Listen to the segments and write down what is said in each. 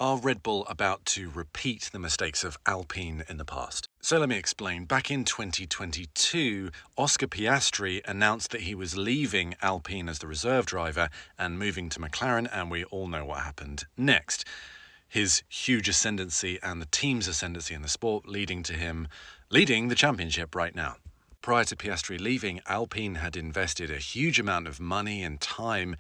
Are Red Bull about to repeat the mistakes of Alpine in the past? So let me explain. Back in 2022, Oscar Piastri announced that he was leaving Alpine as the reserve driver and moving to McLaren, and we all know what happened next. His huge ascendancy and the team's ascendancy in the sport leading to him leading the championship right now. Prior to Piastri leaving, Alpine had invested a huge amount of money and time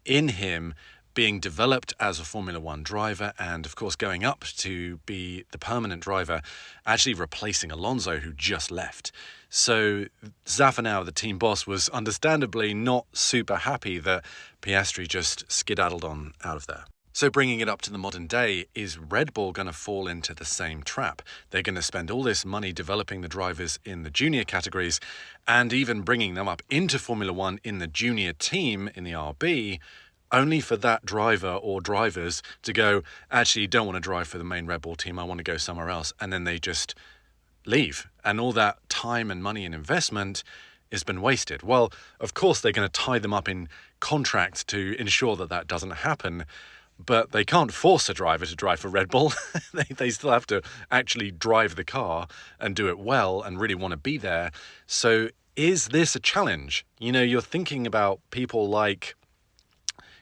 in him being developed as a Formula One driver and, of course, going up to be the permanent driver, actually replacing Alonso, who just left. So Zafanow, the team boss, was understandably not super happy that Piastri just skedaddled on out of there. So bringing it up to the modern day, is Red Bull going to fall into the same trap? They're going to spend all this money developing the drivers in the junior categories and even bringing them up into Formula One in the junior team in the RB, only for that driver or drivers to go, actually, you don't want to drive for the main Red Bull team, I want to go somewhere else. And then they just leave. And all that time and money and investment has been wasted. Well, of course, they're going to tie them up in contracts to ensure that that doesn't happen. But they can't force a driver to drive for Red Bull. they still have to actually drive the car and do it well and really want to be there. So is this a challenge? You know, you're thinking about people like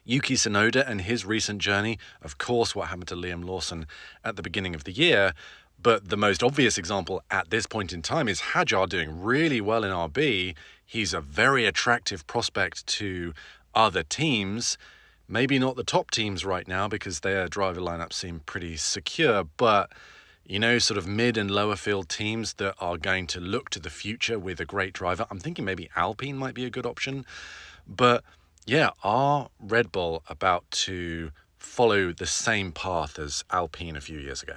Yuki Tsunoda and his recent journey, of course, what happened to Liam Lawson at the beginning of the year. But the most obvious example at this point in time is Hadjar doing really well in RB. He's a very attractive prospect to other teams. Maybe not the top teams right now because their driver lineups seem pretty secure, but you know, sort of mid and lower field teams that are going to look to the future with a great driver. I'm thinking maybe Alpine might be a good option. But yeah, are Red Bull about to follow the same path as Alpine a few years ago?